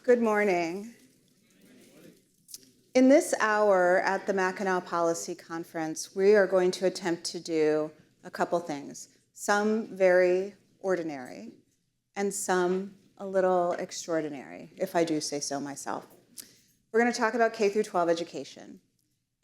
Good morning. In this hour at the Mackinac Policy Conference, we are going to attempt to do a couple things, some very ordinary and some a little extraordinary, if I do say so myself. We're going to talk about K through 12 education.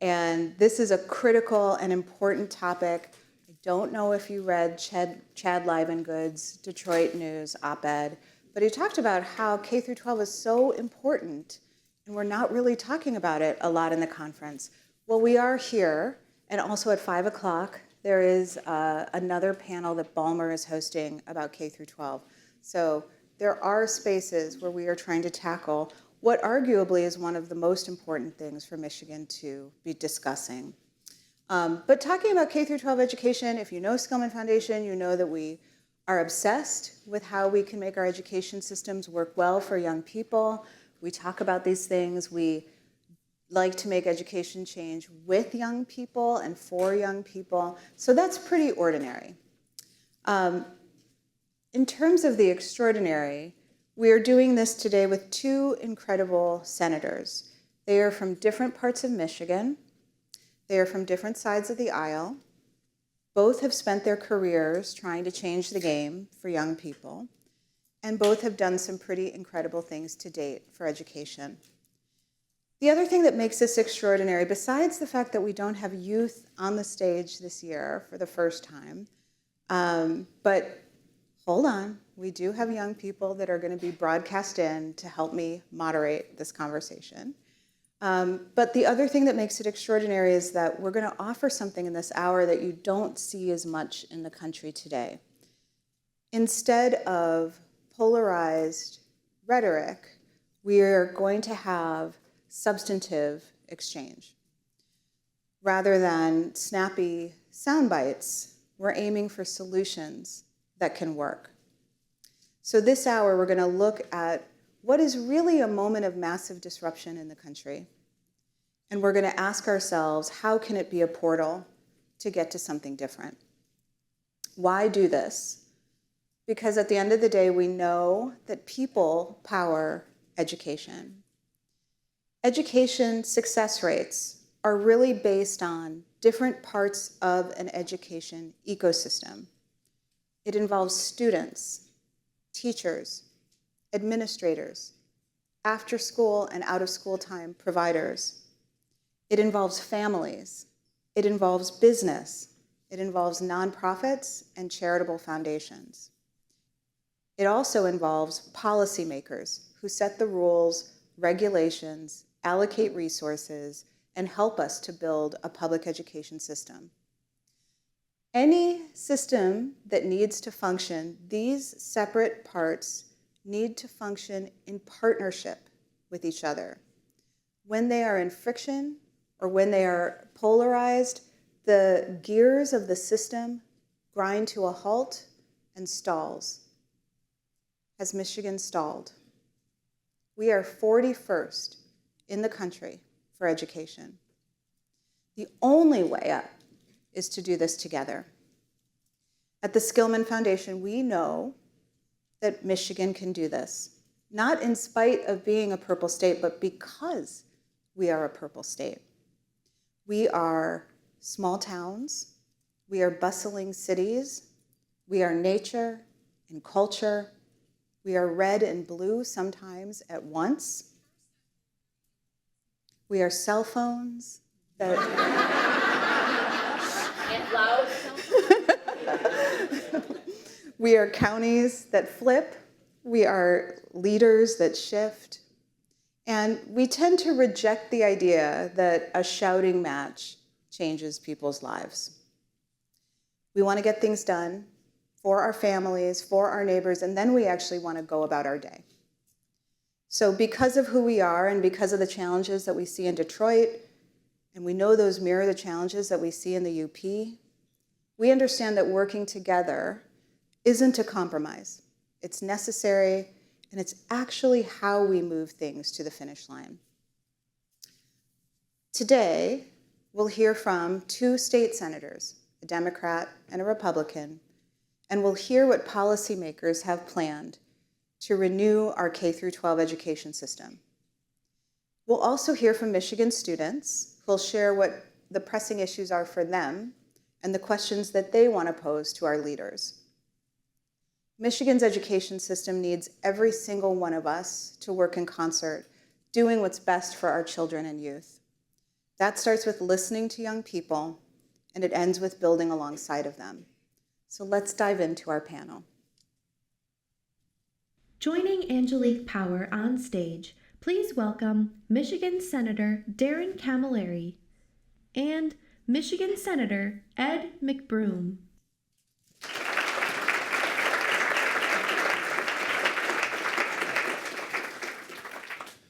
And this is a critical and important topic. I don't know if you read Chad Livengood's Detroit News op-ed, but he talked about how K through 12 is so important, and we're not really talking about it a lot in the conference. Well, we are here, and also at 5 o'clock, there is another panel that Balmer is hosting about K through 12. So there are spaces where we are trying to tackle what arguably is one of the most important things for Michigan to be discussing. But talking about K through 12 education, if you know Skillman Foundation, you know that we are obsessed with how we can make our education systems work well for young people. We talk about these things. We like to make education change with young people and for young people. So that's pretty ordinary. In terms of the extraordinary, we are doing this today with two incredible senators. They are from different parts of Michigan. They are from different sides of the aisle. Both have spent their careers trying to change the game for young people, and both have done some pretty incredible things to date for education. The other thing that makes this extraordinary, besides the fact that we don't have youth on the stage this year for the first time, but hold on, we do have young people that are going to be broadcast in to help me moderate this conversation. But the other thing that makes it extraordinary is that we're going to offer something in this hour that you don't see as much in the country today. Instead of polarized rhetoric, we are going to have substantive exchange. Rather than snappy sound bites, we're aiming for solutions that can work. So this hour, we're going to look at what is really a moment of massive disruption in the country. And we're going to ask ourselves, how can it be a portal to get to something different? Why do this? Because at the end of the day, we know that people power education. Education success rates are really based on different parts of an education ecosystem. It involves students, teachers, administrators, after-school and out-of-school time providers. It involves families. It involves business. It involves nonprofits and charitable foundations. It also involves policymakers who set the rules, regulations, allocate resources, and help us to build a public education system. Any system that needs to function, these separate parts need to function in partnership with each other. When they are in friction or when they are polarized, the gears of the system grind to a halt and stalls. Has Michigan stalled? We are 41st in the country for education. The only way up is to do this together. At the Skillman Foundation, we know that Michigan can do this, not in spite of being a purple state, but because we are a purple state. We are small towns, we are bustling cities, we are nature and culture, we are red and blue sometimes at once. We are cell phones that... and loud. We are counties that flip. We are leaders that shift. And we tend to reject the idea that a shouting match changes people's lives. We want to get things done for our families, for our neighbors, and then we actually want to go about our day. So because of who we are and because of the challenges that we see in Detroit, and we know those mirror the challenges that we see in the UP, we understand that working together isn't a compromise. It's necessary, and it's actually how we move things to the finish line. Today, we'll hear from two state senators, a Democrat and a Republican, and we'll hear what policymakers have planned to renew our K through 12 education system. We'll also hear from Michigan students who will share what the pressing issues are for them and the questions that they want to pose to our leaders. Michigan's education system needs every single one of us to work in concert, doing what's best for our children and youth. That starts with listening to young people, and it ends with building alongside of them. So let's dive into our panel. Joining Angelique Power on stage, please welcome Michigan Senator Darrin Camilleri and Michigan Senator Ed McBroom.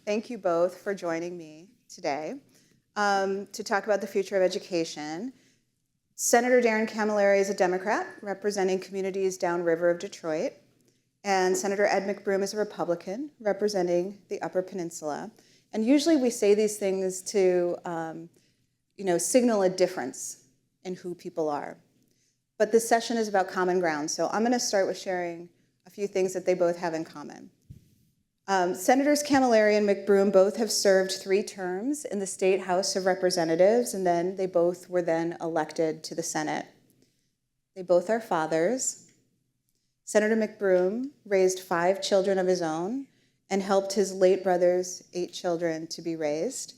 Thank you both for joining me today to talk about the future of education. Senator Darrin Camilleri is a Democrat representing communities downriver of Detroit, and Senator Ed McBroom is a Republican representing the Upper Peninsula. And usually we say these things to signal a difference in who people are. But this session is about common ground, so I'm going to start with sharing a few things that they both have in common. Senators Camilleri and McBroom both have served 3 terms in the State House of Representatives, and then they both were then elected to the Senate. They both are fathers. Senator McBroom raised 5 children of his own and helped his late brother's 8 children to be raised.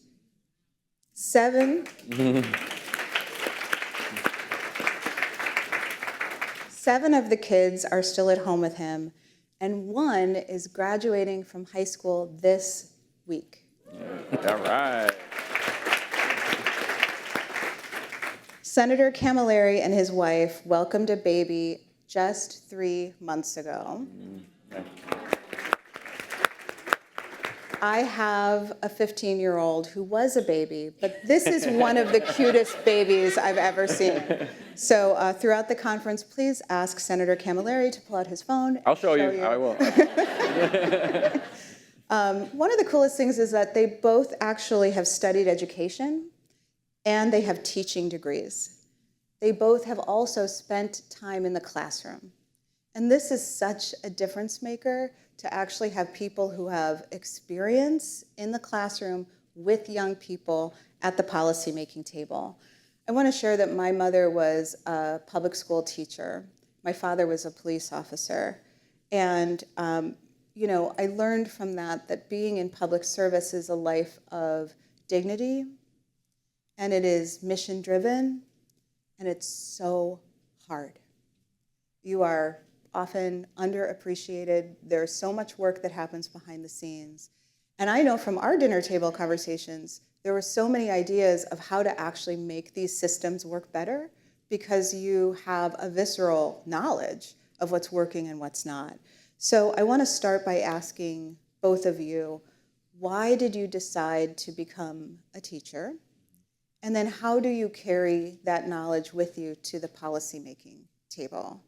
7 of the kids are still at home with him, and 1 is graduating from high school this week. All right. Senator Camilleri and his wife welcomed a baby just 3 months ago. I have a 15-year-old who was a baby, but this is one of the cutest babies I've ever seen. So throughout the conference, please ask Senator Camilleri to pull out his phone. I'll show you. I will. One of the coolest things is that they both actually have studied education and they have teaching degrees. They both have also spent time in the classroom. And this is such a difference maker to actually have people who have experience in the classroom with young people at the policymaking table. I want to share that my mother was a public school teacher. My father was a police officer. And I learned from that being in public service is a life of dignity, and it is mission-driven, and it's so hard. You are often underappreciated. There's so much work that happens behind the scenes. And I know from our dinner table conversations, there were so many ideas of how to actually make these systems work better because you have a visceral knowledge of what's working and what's not. So I want to start by asking both of you, why did you decide to become a teacher? And then how do you carry that knowledge with you to the policymaking table?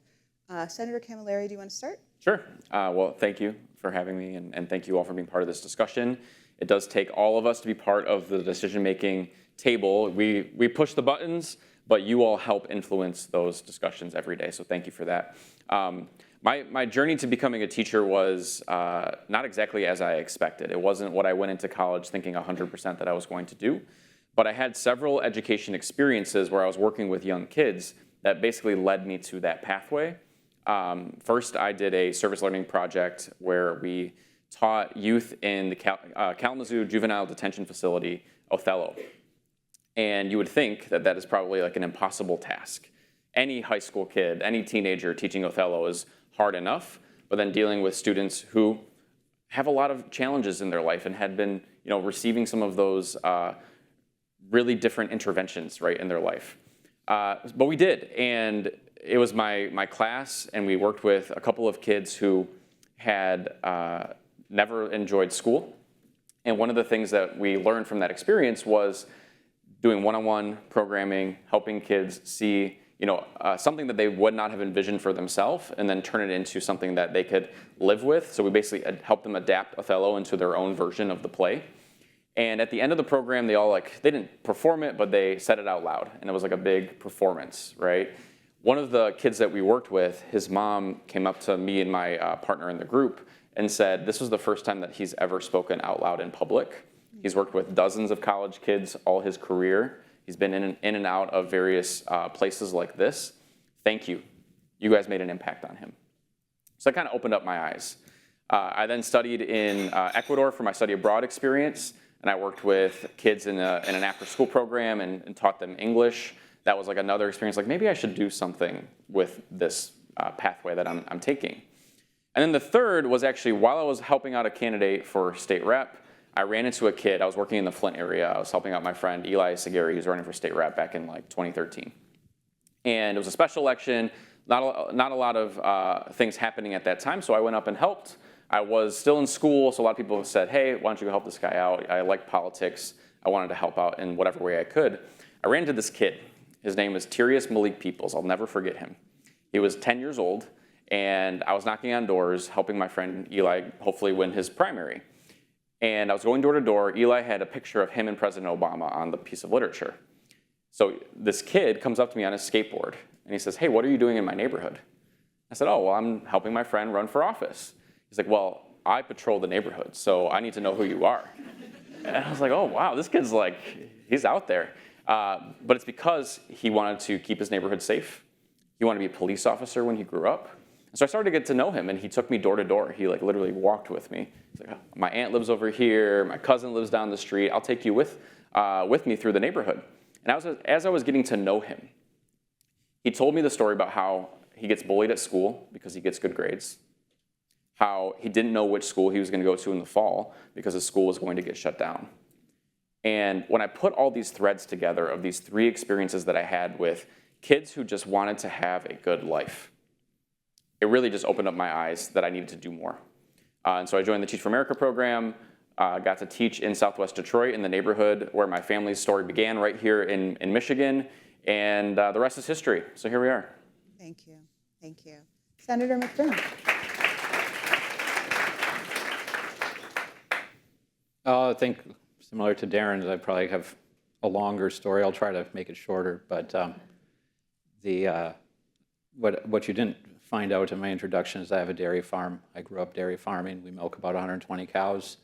Senator Camilleri, do you want to start? Sure. Well, thank you for having me, and thank you all for being part of this discussion. It does take all of us to be part of the decision-making table. We push the buttons, but you all help influence those discussions every day, so thank you for that. My journey to becoming a teacher was not exactly as I expected. It wasn't what I went into college thinking 100% that I was going to do, but I had several education experiences where I was working with young kids that basically led me to that pathway. First, I did a service learning project where we taught youth in the Kalamazoo Juvenile Detention Facility, Othello. And you would think that that is probably like an impossible task. Any high school kid, any teenager teaching Othello is hard enough, but then dealing with students who have a lot of challenges in their life and had been receiving some of those really different interventions right in their life. But we did, and it was my class, and we worked with a couple of kids who had never enjoyed school. And one of the things that we learned from that experience was doing one-on-one programming, helping kids see something that they would not have envisioned for themselves, and then turn it into something that they could live with. So we basically helped them adapt Othello into their own version of the play. And at the end of the program, they didn't perform it, but they said it out loud, and it was like a big performance, right? One of the kids that we worked with, his mom came up to me and my partner in the group and said this was the first time that he's ever spoken out loud in public. He's worked with dozens of college kids all his career. He's been in and out of various places like this. Thank you. You guys made an impact on him. So that kind of opened up my eyes. I then studied in Ecuador for my study abroad experience, and I worked with kids in an after-school program and taught them English. That was like another experience, like maybe I should do something with this pathway that I'm taking. And then the third was actually while I was helping out a candidate for state rep, I ran into a kid. I was working in the Flint area. I was helping out my friend Eli Segeri, who's running for state rep back in like 2013. And it was a special election, not a lot of things happening at that time, so I went up and helped. I was still in school, so a lot of people said, hey, why don't you go help this guy out? I like politics. I wanted to help out in whatever way I could. I ran into this kid. His name was Tyrius Malik Peoples. I'll never forget him. He was 10 years old, and I was knocking on doors, helping my friend Eli hopefully win his primary. And I was going door to door. Eli had a picture of him and President Obama on the piece of literature. So this kid comes up to me on his skateboard, and he says, hey, what are you doing in my neighborhood? I said, oh, well, I'm helping my friend run for office. He's like, well, I patrol the neighborhood, so I need to know who you are. And I was like, oh, wow, this kid's like, he's out there. But it's because he wanted to keep his neighborhood safe. He wanted to be a police officer when he grew up. And so I started to get to know him, and he took me door to door. He like literally walked with me. He's like, oh, my aunt lives over here. My cousin lives down the street. I'll take you with me through the neighborhood. And as I was getting to know him, he told me the story about how he gets bullied at school because he gets good grades, how he didn't know which school he was going to go to in the fall because his school was going to get shut down. And when I put all these threads together of these three experiences that I had with kids who just wanted to have a good life, it really just opened up my eyes that I needed to do more. And so I joined the Teach for America program, got to teach in Southwest Detroit in the neighborhood where my family's story began, right here in Michigan, and the rest is history. So here we are. Thank you. Thank you. Senator McBroom. I think similar to Darrin's, I probably have a longer story. I'll try to make it shorter, but what you didn't find out in my introduction is I have a dairy farm. I grew up dairy farming. We milk about 120 cows,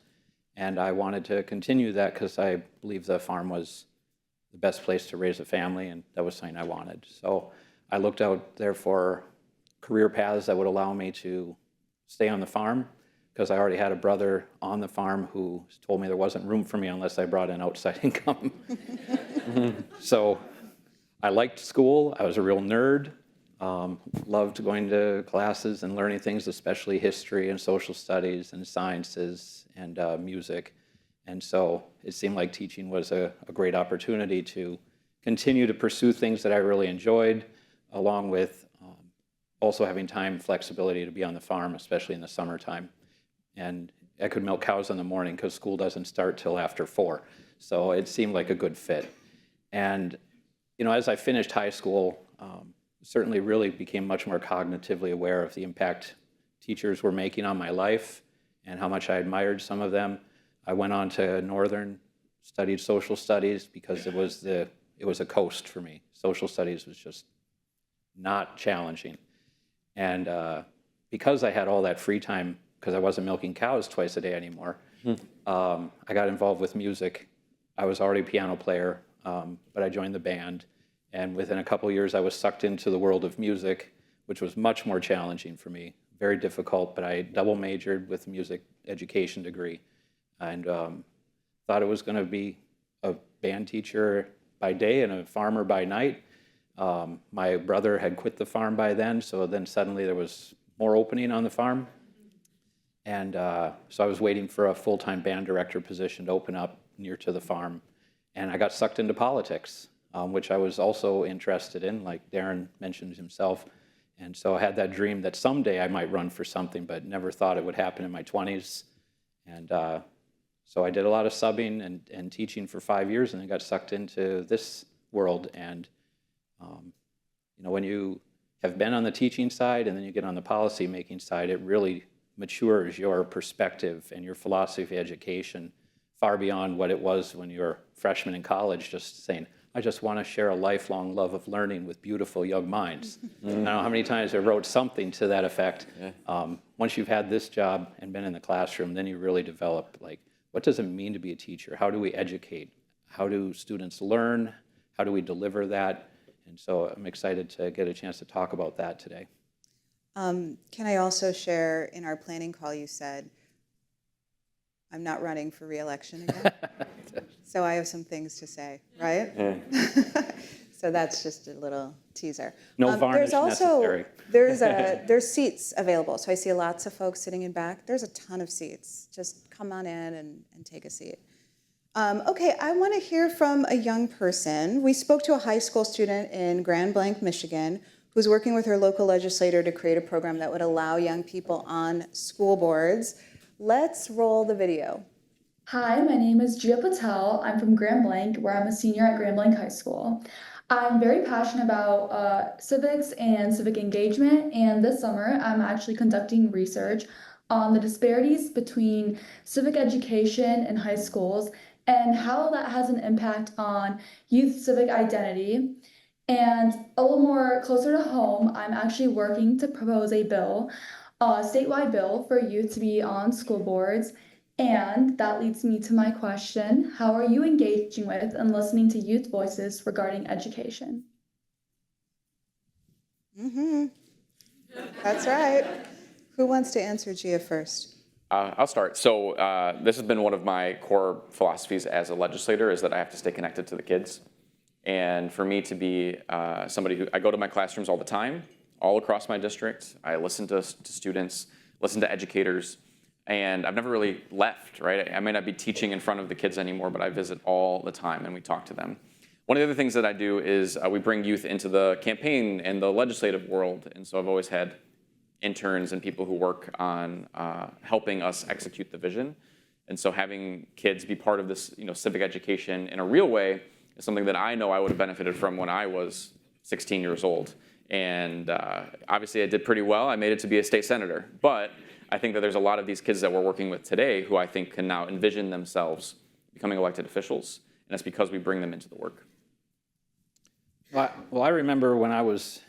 and I wanted to continue that because I believe the farm was the best place to raise a family, and that was something I wanted. So I looked out there for career paths that would allow me to stay on the farm, because I already had a brother on the farm who told me there wasn't room for me unless I brought in outside income. So I liked school. I was a real nerd. Loved going to classes and learning things, especially history and social studies and sciences and music. And so it seemed like teaching was a great opportunity to continue to pursue things that I really enjoyed, along with also having time flexibility to be on the farm, especially in the summertime. And I could milk cows in the morning because school doesn't start till after 4. So it seemed like a good fit. And, you know, as I finished high school, certainly really became much more cognitively aware of the impact teachers were making on my life and how much I admired some of them. I went on to Northern, studied social studies because it was a coast for me. Social studies was just not challenging. And because I had all that free time, because I wasn't milking cows twice a day anymore, I got involved with music. I was already a piano player, but I joined the band. And within a couple of years, I was sucked into the world of music, which was much more challenging for me, very difficult, but I double majored with a music education degree and thought it was going to be a band teacher by day and a farmer by night. My brother had quit the farm by then, so then suddenly there was more opening on the farm. And so I was waiting for a full-time band director position to open up near to the farm. And I got sucked into politics, which I was also interested in, like Darrin mentioned himself. And so I had that dream that someday I might run for something, but never thought it would happen in my 20s. And so I did a lot of subbing and teaching for 5 years, and then got sucked into this world. And you know, when you have been on the teaching side and then you get on the policy making side, it really matures your perspective and your philosophy of education far beyond what it was when you were a freshman in college, just saying, I just want to share a lifelong love of learning with beautiful young minds. I don't know how many times I wrote something to that effect. Once you've had this job and been in the classroom, then you really develop, like, what does it mean to be a teacher? How do we educate? How do students learn? How do we deliver that? And so I'm excited to get a chance to talk about that today. Can I also share, in our planning call, you said, I'm not running for re-election again? So I have some things to say, right? So that's just a little teaser. No varnish necessary. There's seats available. So I see lots of folks sitting in back. There's a ton of seats. Just come on in and take a seat. Okay, I want to hear from a young person. We spoke to a high school student in Grand Blanc, Michigan, who's working with her local legislator to create a program that would allow young people on school boards. Let's roll the video. Hi, my name is Gia Patel. I'm from Grand Blanc, where I'm a senior at Grand Blanc High School. I'm very passionate about civics and civic engagement, and this summer I'm actually conducting research on the disparities between civic education in high schools and how that has an impact on youth civic identity. And a little more closer to home, I'm actually working to propose a bill, a statewide bill for youth to be on school boards. And that leads me to my question: how are you engaging with and listening to youth voices regarding education? That's right. Who wants to answer Gia first? I'll start. So this has been one of my core philosophies as a legislator, is that I have to stay connected to the kids. And for me to be somebody who, I go to my classrooms all the time, all across my district. I listen to students, listen to educators, and I've never really left, right? I may not be teaching in front of the kids anymore, but I visit all the time and we talk to them. One of the other things that I do is we bring youth into the campaign and the legislative world. And so I've always had interns and people who work on helping us execute the vision. And so having kids be part of this, civic education in a real way is something that I know I would have benefited from when I was 16 years old. And obviously I did pretty well. I made it to be a state senator. But I think that there's a lot of these kids that we're working with today who I think can now envision themselves becoming elected officials. And it's because we bring them into the work. Well, I remember when I was,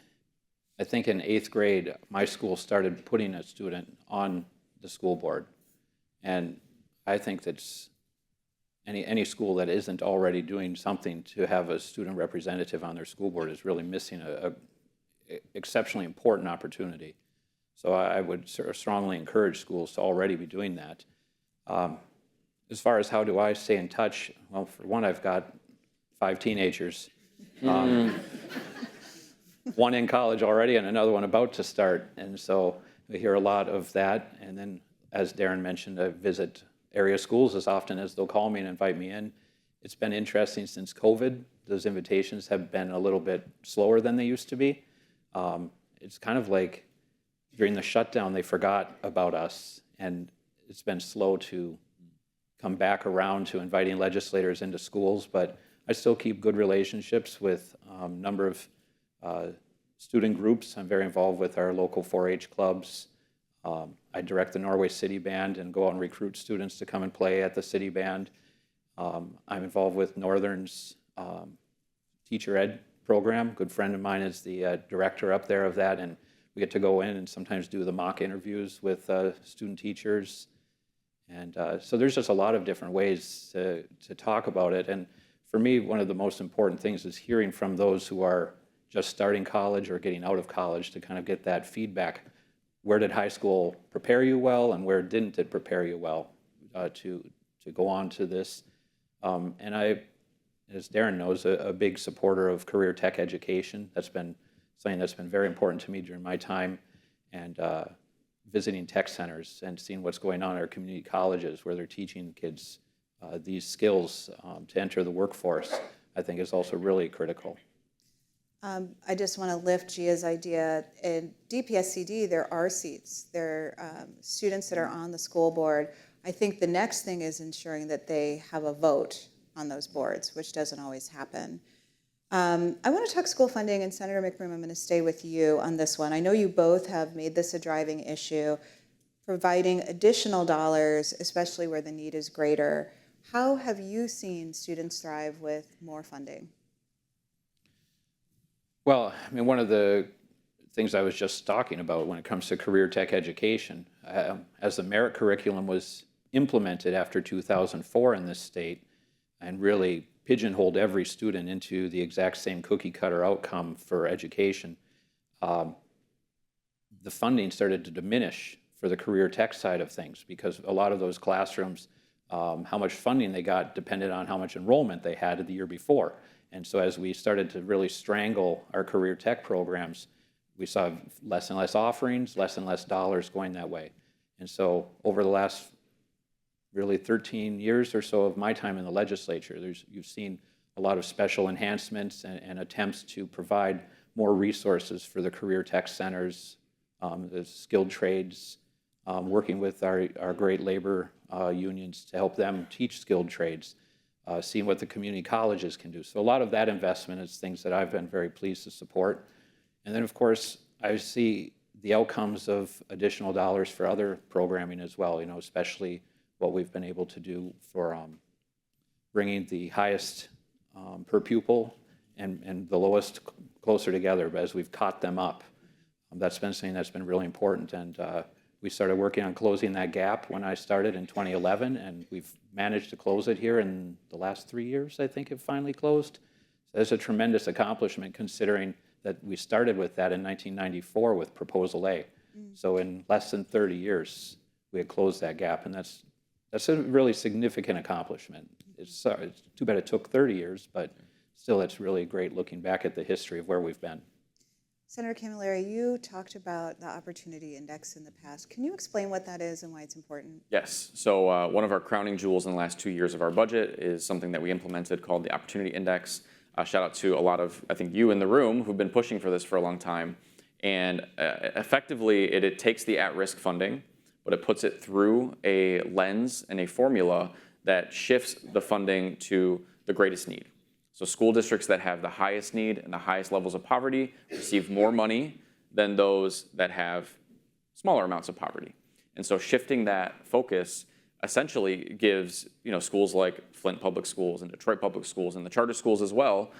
I think in 8th grade, my school started putting a student on the school board. And I think that's any school that isn't already doing something to have a student representative on their school board is really missing a exceptionally important opportunity. So I would strongly encourage schools to already be doing that. As far as how do I stay in touch, well, for one, I've got 5 teenagers. One in college already and another one about to start. And so we hear a lot of that. And then, as Darrin mentioned, I visit area schools as often as they'll call me and invite me in. It's been interesting since COVID. Those invitations have been a little bit slower than they used to be. It's kind of like during the shutdown, they forgot about us, and it's been slow to come back around to inviting legislators into schools, but I still keep good relationships with a number of student groups. I'm very involved with our local 4-H clubs. I direct the Norway City Band and go out and recruit students to come and play at the City Band. I'm involved with Northern's teacher ed program. A good friend of mine is the director up there of that, and we get to go in and sometimes do the mock interviews with student teachers. And so there's just a lot of different ways to talk about it. And for me, one of the most important things is hearing from those who are just starting college or getting out of college to kind of get that feedback. Where did high school prepare you well, and where didn't it prepare you well to go on to this? And I, as Darrin knows, a big supporter of career tech education. That's been something that's been very important to me during my time, and visiting tech centers and seeing what's going on in our community colleges where they're teaching kids these skills to enter the workforce, I think is also really critical. I just want to lift Gia's idea. In DPSCD, there are seats. There are students that are on the school board. I think the next thing is ensuring that they have a vote on those boards, which doesn't always happen. I want to talk school funding, and Senator McBroom, I'm going to stay with you on this one. I know you both have made this a driving issue, providing additional dollars, especially where the need is greater. How have you seen students thrive with more funding? Well, I mean, one of the things I was just talking about when it comes to career tech education, as the merit curriculum was implemented after 2004 in this state and really pigeonholed every student into the exact same cookie cutter outcome for education, the funding started to diminish for the career tech side of things because a lot of those classrooms, how much funding they got depended on how much enrollment they had the year before. And so as we started to really strangle our career tech programs, we saw less and less offerings, less and less dollars going that way. And so over the last really 13 years or so of my time in the legislature, you've seen a lot of special enhancements and attempts to provide more resources for the career tech centers, the skilled trades, working with our great labor unions to help them teach skilled trades, seeing what the community colleges can do. So a lot of that investment is things that I've been very pleased to support. And then, of course, I see the outcomes of additional dollars for other programming as well, you know, especially what we've been able to do for bringing the highest per pupil and the lowest closer together as we've caught them up. That's been something that's been really important. And we started working on closing that gap when I started in 2011, and we've managed to close it here in the last 3 years, I think it finally closed. So that's a tremendous accomplishment considering that we started with that in 1994 with Proposal A. So in less than 30 years, we had closed that gap, and that's a really significant accomplishment. It's too bad it took 30 years, but still it's really great looking back at the history of where we've been. Senator Camilleri, you talked about the Opportunity Index in the past. Can you explain what that is and why it's important? Yes. So one of our crowning jewels in the last 2 years of our budget is something that we implemented called the Opportunity Index. Shout out to a lot of, I think, you in the room who've been pushing for this for a long time. And effectively, it takes the at-risk funding, but it puts it through a lens and a formula that shifts the funding to the greatest need. So school districts that have the highest need and the highest levels of poverty receive more money than those that have smaller amounts of poverty. And so shifting that focus essentially gives, you know, schools like Flint Public Schools and Detroit Public Schools and the charter schools as well,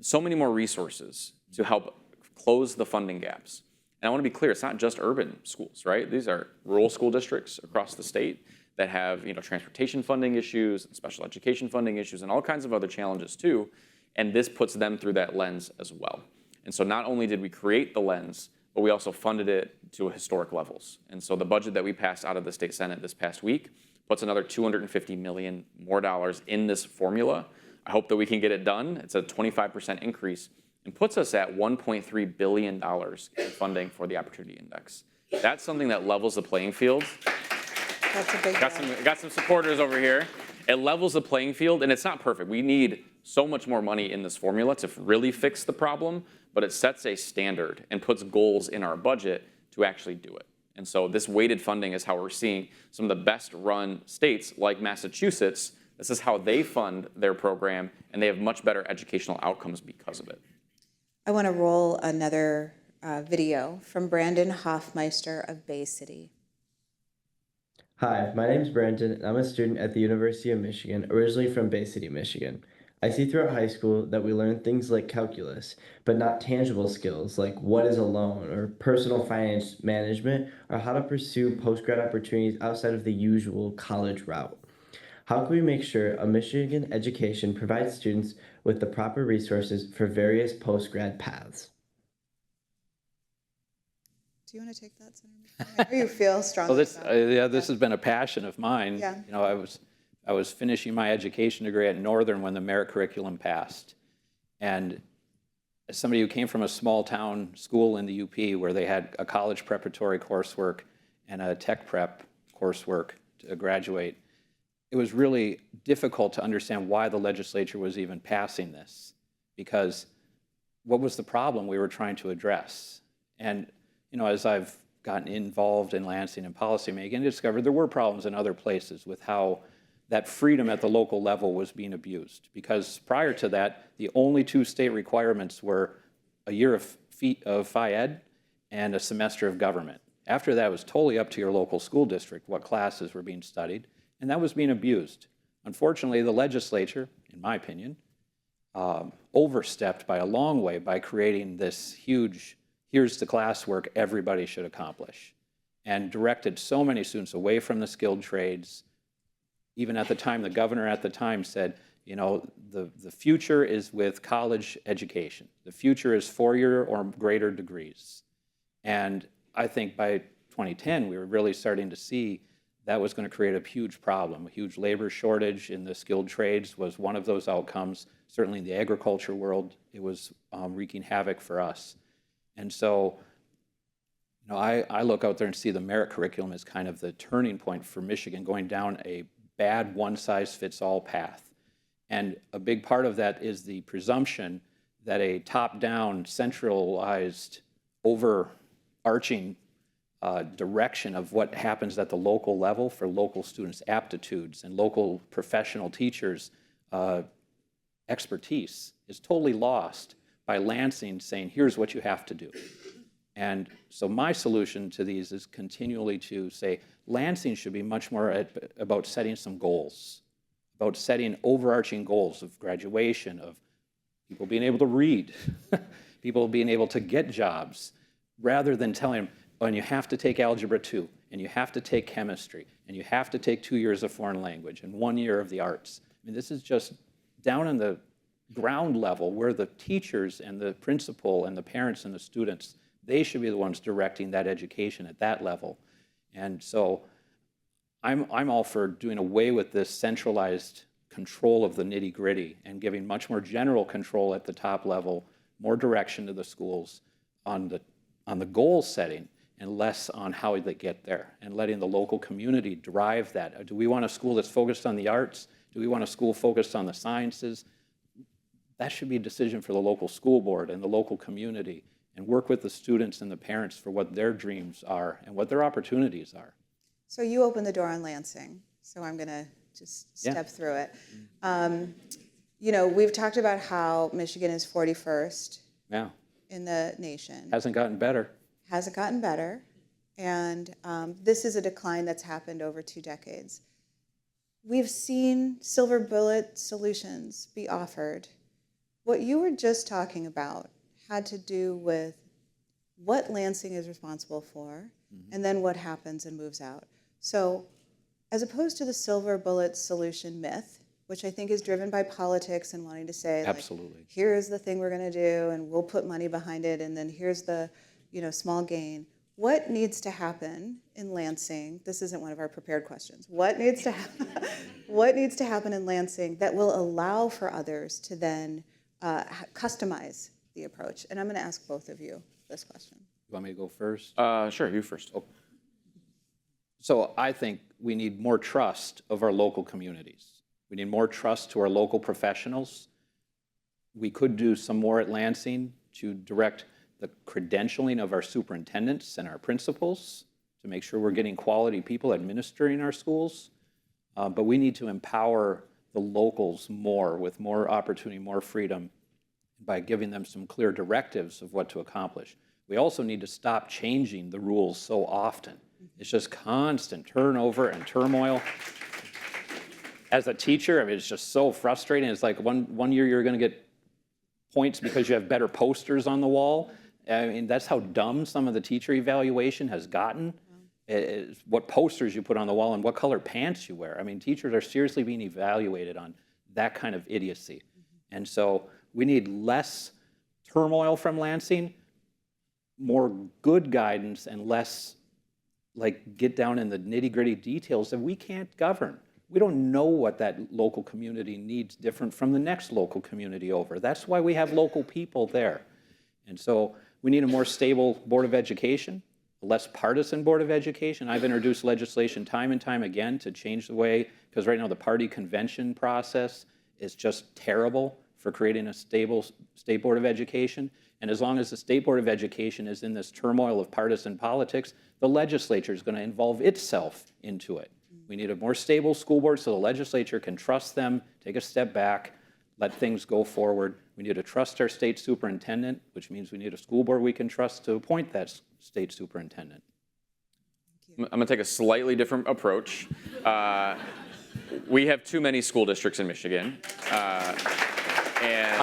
so many more resources to help close the funding gaps. And I want to be clear, it's not just urban schools, right? These are rural school districts across the state that have, you know, transportation funding issues, and special education funding issues, and all kinds of other challenges too. And this puts them through that lens as well. And so not only did we create the lens, but we also funded it to historic levels. And so the budget that we passed out of the state Senate this past week puts another $250 million more dollars in this formula. I hope that we can get it done. It's a 25% increase and puts us at $1.3 billion in funding for the Opportunity Index. That's something that levels the playing field. That's a big Got some supporters over here. It levels the playing field, and it's not perfect. We need so much more money in this formula to really fix the problem, but it sets a standard and puts goals in our budget to actually do it. And so this weighted funding is how we're seeing some of the best run states like Massachusetts. This is how they fund their program, and they have much better educational outcomes because of it. I want to roll another video from Brandon Hoffmeister of Bay City. Hi, my name's Brandon, and I'm a student at the University of Michigan, originally from Bay City, Michigan. I see throughout high school that we learn things like calculus, but not tangible skills like what is a loan or personal finance management or how to pursue post-grad opportunities outside of the usual college route. How can we make sure a Michigan education provides students with the proper resources for various post-grad paths? Do you want to take that, Senator? I know you feel strongly about it. This has been a passion of mine. Yeah. You know, I was finishing my education degree at Northern when the merit curriculum passed. And as somebody who came from a small town school in the UP where they had a college preparatory coursework and a tech prep coursework to graduate, it was really difficult to understand why the legislature was even passing this, because what was the problem we were trying to address? And you know, as I've gotten involved in Lansing and policymaking, I discovered there were problems in other places with how that freedom at the local level was being abused. Because prior to that, the only two state requirements were a year of Phi Ed and a semester of government. After that, it was totally up to your local school district what classes were being studied, and that was being abused. Unfortunately, the legislature, in my opinion, overstepped by a long way by creating this huge, here's the classwork everybody should accomplish, and directed so many students away from the skilled trades. Even at the time, the governor at the time said, you know, the future is with college education. The future is 4-year or greater degrees. And I think by 2010, we were really starting to see that was going to create a huge problem. A huge labor shortage in the skilled trades was one of those outcomes. Certainly in the agriculture world, it was wreaking havoc for us. And so, you know, I look out there and see the merit curriculum as kind of the turning point for Michigan, going down a bad one-size-fits-all path. And a big part of that is the presumption that a top-down, centralized, overarching direction of what happens at the local level for local students' aptitudes and local professional teachers' expertise is totally lost by Lansing saying, here's what you have to do. And so my solution to these is continually to say, Lansing should be much more about setting some goals, about setting overarching goals of graduation, of people being able to read, people being able to get jobs, rather than telling them, oh, and you have to take Algebra 2, and you have to take chemistry, and you have to take 2 years of foreign language, and 1 year of the arts. I mean, this is just down on the ground level where the teachers and the principal and the parents and the students, they should be the ones directing that education at that level. And so I'm all for doing away with this centralized control of the nitty-gritty and giving much more general control at the top level, more direction to the schools on the goal setting and less on how they get there, and letting the local community drive that. Do we want a school that's focused on the arts? Do we want a school focused on the sciences? That should be a decision for the local school board and the local community, and work with the students and the parents for what their dreams are and what their opportunities are. So you opened the door on Lansing, so I'm going to just step through it. You know, we've talked about how Michigan is 41st in the nation. Hasn't gotten better. Hasn't gotten better. And this is a decline that's happened over 2 decades. We've seen silver bullet solutions be offered. What you were just talking about had to do with what Lansing is responsible for, and then what happens and moves out. So as opposed to the silver bullet solution myth, which I think is driven by politics and wanting to say, absolutely, like, here's the thing we're going to do, and we'll put money behind it, and then here's the, you know, small gain. What needs to happen in Lansing? This isn't one of our prepared questions. What needs to what needs to happen in Lansing that will allow for others to then customize the approach? And I'm going to ask both of you this question. You want me to go first? Sure, you first. Oh. So I think we need more trust of our local communities. We need more trust to our local professionals. We could do some more at Lansing to direct the credentialing of our superintendents and our principals to make sure we're getting quality people administering our schools. But we need to empower the locals more, with more opportunity, more freedom, by giving them some clear directives of what to accomplish. We also need to stop changing the rules so often. It's just constant turnover and turmoil. As a teacher, I mean, it's just so frustrating. It's like one year you're going to get points because you have better posters on the wall. I mean, that's how dumb some of the teacher evaluation has gotten. It's what posters you put on the wall and what color pants you wear. I mean, teachers are seriously being evaluated on that kind of idiocy. And so we need less turmoil from Lansing, more good guidance, and less like get down in the nitty-gritty details that we can't govern. We don't know what that local community needs different from the next local community over. That's why we have local people there. And so we need a more stable Board of Education, a less partisan Board of Education. I've introduced legislation time and time again to change the way, because right now the party convention process is just terrible for creating a stable State Board of Education. And as long as the State Board of Education is in this turmoil of partisan politics, the legislature is going to involve itself into it. We need a more stable school board so the legislature can trust them, take a step back, let things go forward. We need to trust our state superintendent, which means we need a school board we can trust to appoint that state superintendent. I'm going to take a slightly different approach. We have too many school districts in Michigan. And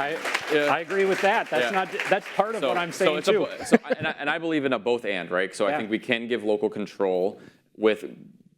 I agree with that. That's part of what I'm saying too. And I believe in a both and, right? So I think we can give local control with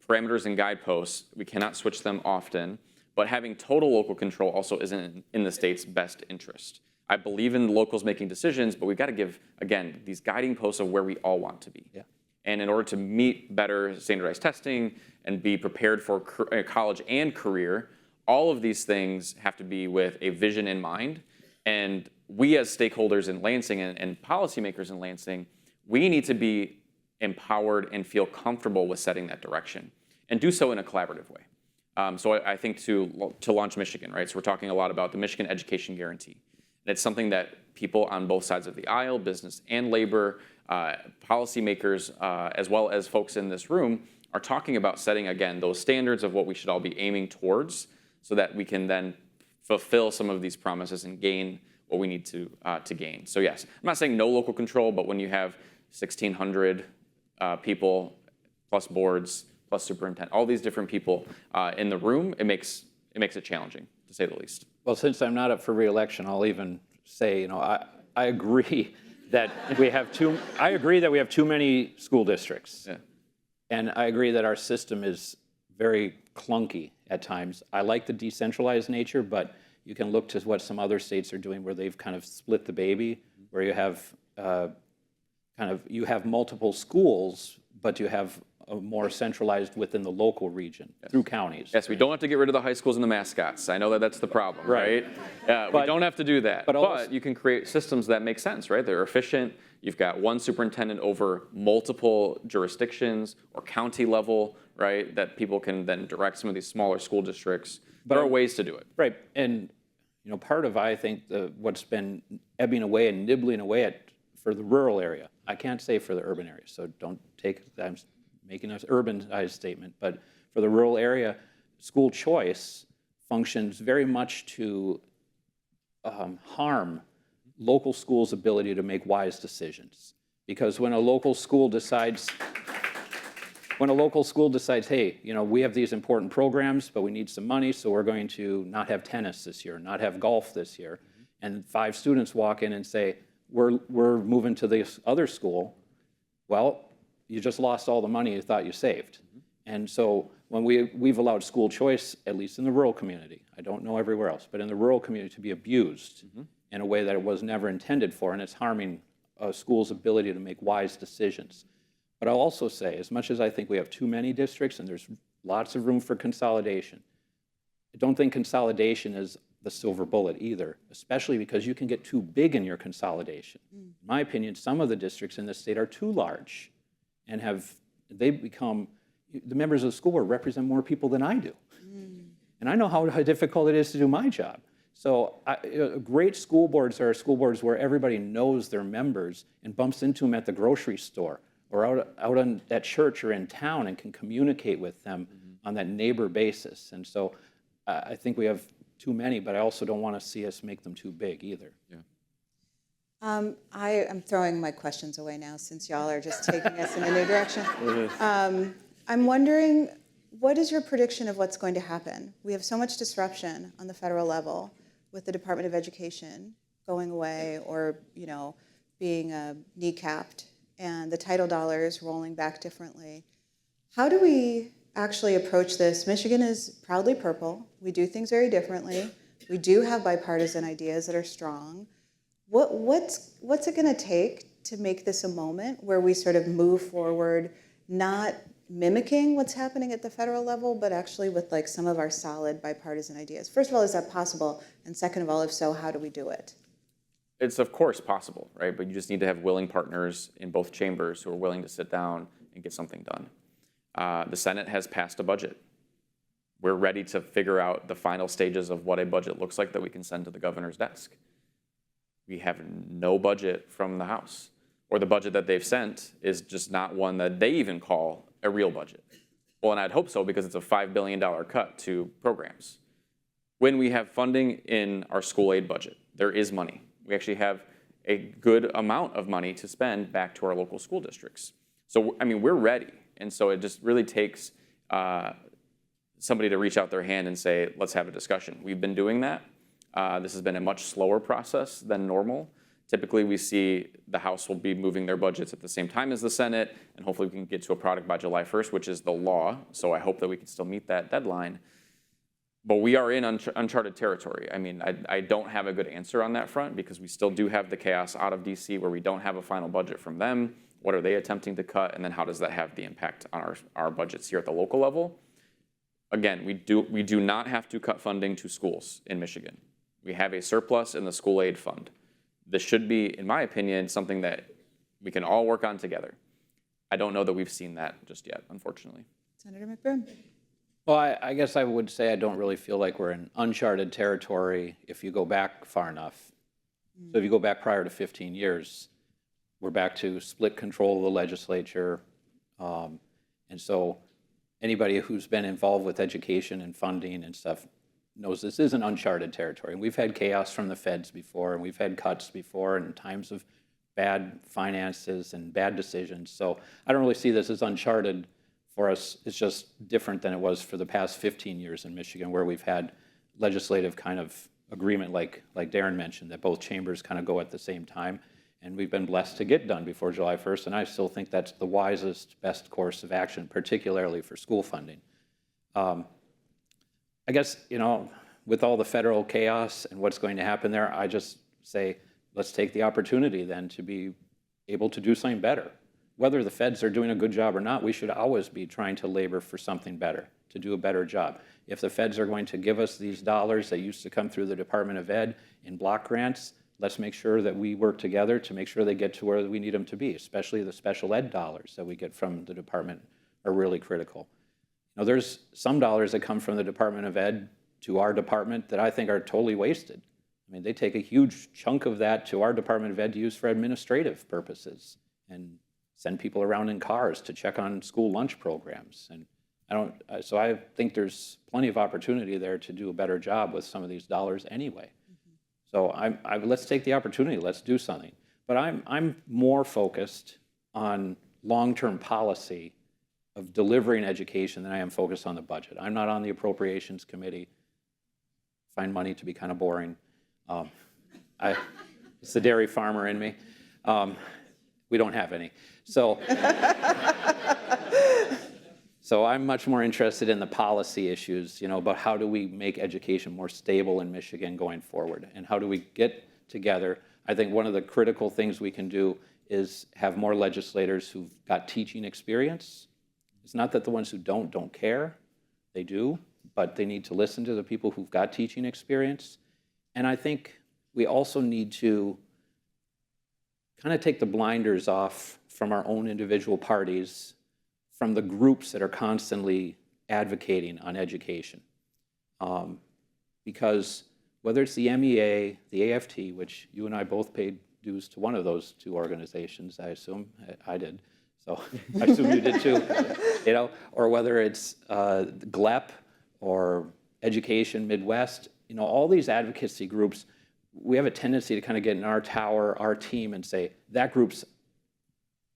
parameters and guideposts. We cannot switch them often, but having total local control also isn't in the state's best interest. I believe in locals making decisions, but we've got to give, again, these guiding posts of where we all want to be. Yeah. And in order to meet better standardized testing and be prepared for college and career, all of these things have to be with a vision in mind. And we as stakeholders in Lansing and policymakers in Lansing, we need to be empowered and feel comfortable with setting that direction and do so in a collaborative way. So I think to launch Michigan, right? So we're talking a lot about the Michigan Education Guarantee. And it's something that people on both sides of the aisle, business and labor, policymakers, as well as folks in this room, are talking about setting, again, those standards of what we should all be aiming towards so that we can then fulfill some of these promises and gain what we need to gain. So yes, I'm not saying no local control, but when you have 1,600 people plus boards, plus superintendent, all these different people in the room, it makes it challenging, to say the least. Well, since I'm not up for re-election, I'll even say, I agree that we have too many school districts. Yeah. And I agree that our system is very clunky at times. I like the decentralized nature, but you can look to what some other states are doing where they've kind of split the baby, where you have you have multiple schools, but you have more centralized within the local region through counties. Yes, we don't have to get rid of the high schools and the mascots. I know that that's the problem, right? We don't have to do that. But you can create systems that make sense, right? They're efficient. You've got one superintendent over multiple jurisdictions or county level, right? That people can then direct some of these smaller school districts. There are ways to do it. Right, and part of, I think, what's been ebbing away and nibbling away for the rural area. I can't say for the urban area, so don't take that. I'm making an urbanized statement, but for the rural area, school choice functions very much to harm local schools' ability to make wise decisions. Because when a local school decides, hey, we have these important programs, but we need some money, so we're going to not have tennis this year, not have golf this year, and 5 students walk in and say, we're moving to this other school, well, you just lost all the money you thought you saved. And so when we've allowed school choice, at least in the rural community, I don't know everywhere else, but in the rural community to be abused in a way that it was never intended for, and it's harming a school's ability to make wise decisions. But I'll also say, as much as I think we have too many districts and there's lots of room for consolidation, I don't think consolidation is the silver bullet either, especially because you can get too big in your consolidation. In my opinion, some of the districts in this state are too large and they've become, the members of the school board represent more people than I do. And I know how difficult it is to do my job. So great school boards are school boards where everybody knows their members and bumps into them at the grocery store or out at church or in town and can communicate with them on that neighbor basis. And so I think we have too many, but I also don't want to see us make them too big either. Yeah. I am throwing my questions away now since y'all are just taking us in a new direction. I'm wondering, what is your prediction of what's going to happen? We have so much disruption on the federal level with the Department of Education going away or, being kneecapped and the title dollars rolling back differently. How do we actually approach this? Michigan is proudly purple. We do things very differently. We do have bipartisan ideas that are strong. What's it going to take to make this a moment where we sort of move forward, not mimicking what's happening at the federal level, but actually with some of our solid bipartisan ideas? First of all, is that possible? And second of all, if so, how do we do it? It's of course possible, right? But you just need to have willing partners in both chambers who are willing to sit down and get something done. The Senate has passed a budget. We're ready to figure out the final stages of what a budget looks like that we can send to the governor's desk. We have no budget from the House, or the budget that they've sent is just not one that they even call a real budget. Well, and I'd hope so because it's a $5 billion cut to programs. When we have funding in our school aid budget, there is money. We actually have a good amount of money to spend back to our local school districts. So, we're ready. And so it just really takes somebody to reach out their hand and say, let's have a discussion. We've been doing that. This has been a much slower process than normal. Typically, we see the House will be moving their budgets at the same time as the Senate, and hopefully we can get to a product by July 1st, which is the law. So I hope that we can still meet that deadline. But we are in uncharted territory. I mean, I don't have a good answer on that front because we still do have the chaos out of DC where we don't have a final budget from them. What are they attempting to cut? And then how does that have the impact on our budgets here at the local level? Again, we do not have to cut funding to schools in Michigan. We have a surplus in the school aid fund. This should be, in my opinion, something that we can all work on together. I don't know that we've seen that just yet, unfortunately. Senator McBroom. Well, I guess I would say I don't really feel like we're in uncharted territory if you go back far enough. So if you go back prior to 15 years, we're back to split control of the legislature. And so anybody who's been involved with education and funding and stuff knows this isn't uncharted territory. We've had chaos from the feds before, and we've had cuts before, and times of bad finances and bad decisions. So I don't really see this as uncharted for us. It's just different than it was for the past 15 years in Michigan, where we've had legislative kind of agreement, like Darrin mentioned, that both chambers kind of go at the same time. And we've been blessed to get done before July 1st, and I still think that's the wisest, best course of action, particularly for school funding. I guess, with all the federal chaos and what's going to happen there, I just say, let's take the opportunity then to be able to do something better. Whether the feds are doing a good job or not, we should always be trying to labor for something better, to do a better job. If the feds are going to give us these dollars that used to come through the Department of Ed in block grants, let's make sure that we work together to make sure they get to where we need them to be, especially the special ed dollars that we get from the department are really critical. There's some dollars that come from the Department of Ed to our department that I think are totally wasted. I mean, they take a huge chunk of that to our Department of Ed to use for administrative purposes and send people around in cars to check on school lunch programs. And so I think there's plenty of opportunity there to do a better job with some of these dollars anyway. So let's take the opportunity, let's do something. But I'm more focused on long-term policy of delivering education than I am focused on the budget. I'm not on the Appropriations Committee. I find money to be kind of boring. It's the dairy farmer in me. We don't have any. So I'm much more interested in the policy issues, about how do we make education more stable in Michigan going forward, and how do we get together. I think one of the critical things we can do is have more legislators who've got teaching experience. It's not that the ones who don't care, they do, but they need to listen to the people who've got teaching experience. And I think we also need to kind of take the blinders off from our own individual parties, from the groups that are constantly advocating on education. Because whether it's the MEA, the AFT, which you and I both paid dues to one of those two organizations, I assume, I did, so I assume you did too, or whether it's GLEP or Education Midwest, all these advocacy groups, we have a tendency to kind of get in our tower, our team, and say, that group's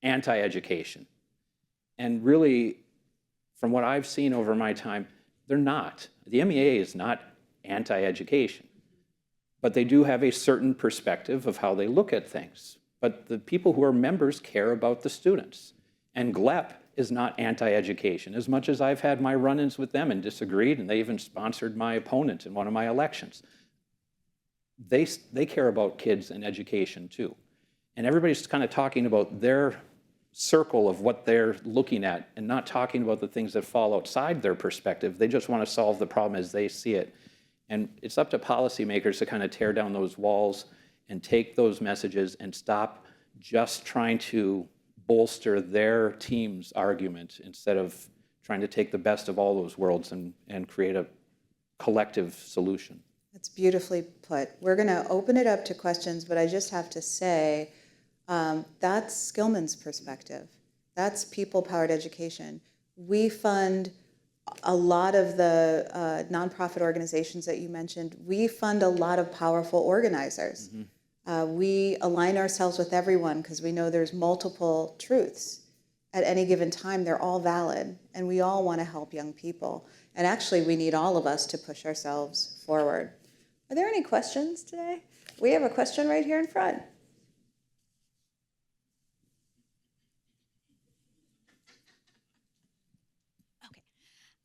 anti-education. And really, from what I've seen over my time, they're not. The MEA is not anti-education, but they do have a certain perspective of how they look at things. But the people who are members care about the students. And GLEP is not anti-education, as much as I've had my run-ins with them and disagreed, and they even sponsored my opponent in one of my elections. They care about kids and education too. And everybody's kind of talking about their circle of what they're looking at and not talking about the things that fall outside their perspective. They just want to solve the problem as they see it. And it's up to policymakers to kind of tear down those walls and take those messages and stop just trying to bolster their team's argument instead of trying to take the best of all those worlds and create a collective solution. That's beautifully put. We're going to open it up to questions, but I just have to say, that's Skillman's perspective. That's people-powered education. We fund a lot of the nonprofit organizations that you mentioned. We fund a lot of powerful organizers. Mm-hmm. We align ourselves with everyone because we know there's multiple truths. At any given time, they're all valid, and we all want to help young people. And actually, we need all of us to push ourselves forward. Are there any questions today? We have a question right here in front.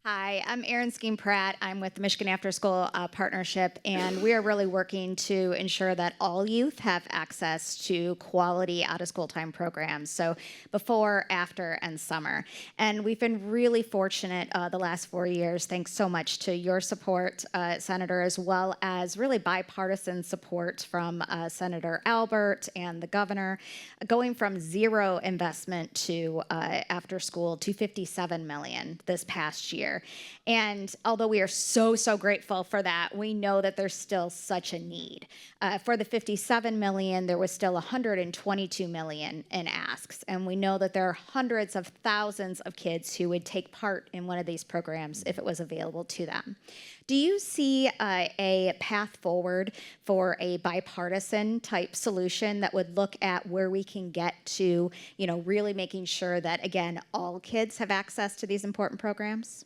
Hi, I'm Erin Skeen-Pratt. I'm with the Michigan After School Partnership, and we are really working to ensure that all youth have access to quality out-of-school time programs, so before, after, and summer. And we've been really fortunate the last 4 years, thanks so much to your support, Senator, as well as really bipartisan support from Senator Albert and the governor, going from zero investment to after school to $57 million this past year. And although we are so grateful for that, we know that there's still such a need. For the $57 million, there was still $122 million in asks. And we know that there are hundreds of thousands of kids who would take part in one of these programs if it was available to them. Do you see a path forward for a bipartisan type solution that would look at where we can get to, really making sure that, again, all kids have access to these important programs?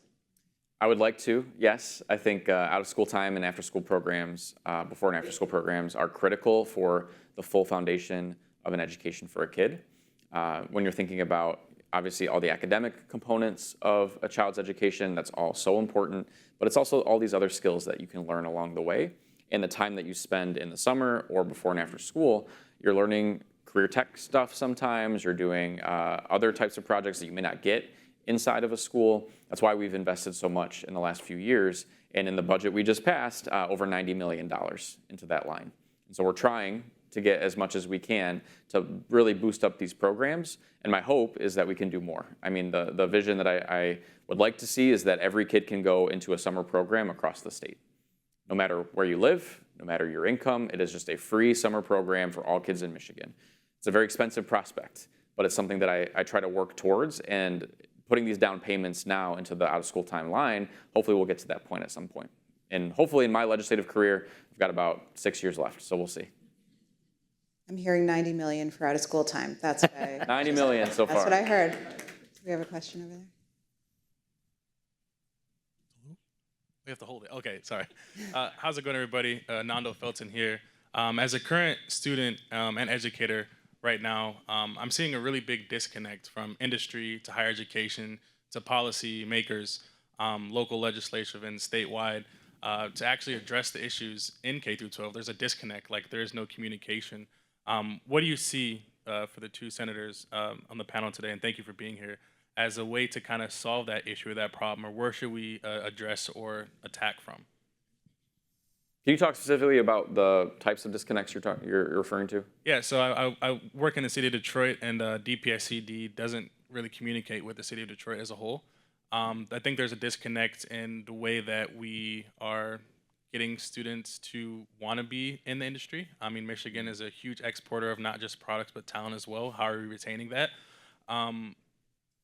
I would like to, yes. I think out-of-school time and after-school programs, before and after-school programs, are critical for the full foundation of an education for a kid. When you're thinking about, obviously, all the academic components of a child's education, that's all so important, but it's also all these other skills that you can learn along the way. And the time that you spend in the summer or before and after school, you're learning career tech stuff sometimes, you're doing other types of projects that you may not get inside of a school. That's why we've invested so much in the last few years. And in the budget we just passed, over $90 million into that line. And so we're trying to get as much as we can to really boost up these programs. And my hope is that we can do more. I mean, the vision that I would like to see is that every kid can go into a summer program across the state. No matter where you live, no matter your income, it is just a free summer program for all kids in Michigan. It's a very expensive prospect, but it's something that I try to work towards, and putting these down payments now into the out-of-school time line, hopefully we'll get to that point at some point. And hopefully in my legislative career, I've got about 6 years left, so we'll see. I'm hearing 90 million for out-of-school time. That's what I 90 million so far. That's what I heard. Do we have a question over there? We have to hold it. Okay, sorry. How's it going, everybody? Nando Felton here. As a current student and educator right now, I'm seeing a really big disconnect from industry to higher education to policy makers, local legislative and statewide, to actually address the issues in K through 12. There's a disconnect, like there is no communication. What do you see for the two senators on the panel today, and thank you for being here, as a way to kind of solve that issue or that problem, or where should we address or attack from? Can you talk specifically about the types of disconnects you're referring to? Yeah, so I work in the city of Detroit, and DPSCD doesn't really communicate with the city of Detroit as a whole. I think there's a disconnect in the way that we are getting students to want to be in the industry. I mean, Michigan is a huge exporter of not just products, but talent as well. How are we retaining that?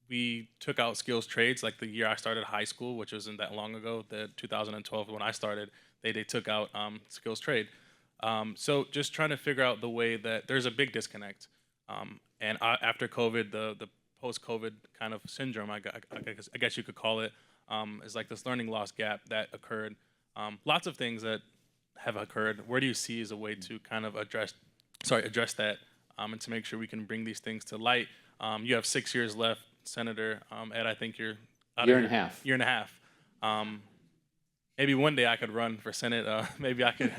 We took out skills trades like the year I started high school, which wasn't that long ago, the 2012 when I started. They took out skills trade. So just trying to figure out the way that there's a big disconnect. And after COVID, the post-COVID kind of syndrome, I guess you could call it, is like this learning loss gap that occurred. Lots of things that have occurred. Where do you see as a way to kind of address that and to make sure we can bring these things to light? You have 6 years left, Senator. Ed, I think you're Year and a half. Year and a half. Maybe one day I could run for Senate. Maybe I could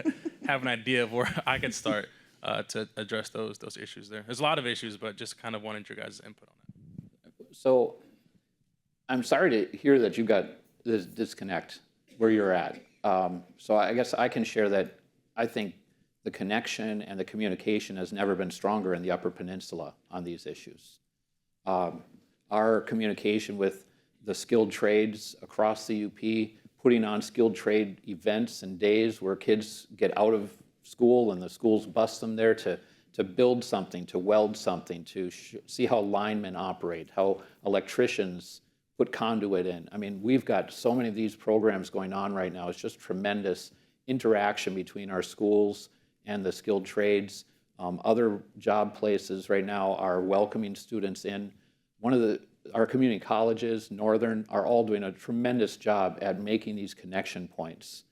have an idea of where I could start to address those issues there. There's a lot of issues, but just kind of wanted your guys' input on that. So I'm sorry to hear that you got this disconnect where you're at. So I guess I can share that I think the connection and the communication has never been stronger in the Upper Peninsula on these issues. Our communication with the skilled trades across the UP, putting on skilled trade events and days where kids get out of school and the schools bus them there to build something, to weld something, to see how linemen operate, how electricians put conduit in. I mean, we've got so many of these programs going on right now. It's just tremendous interaction between our schools and the skilled trades. Other job places right now are welcoming students in. Our community colleges, Northern, are all doing a tremendous job at making these connection points.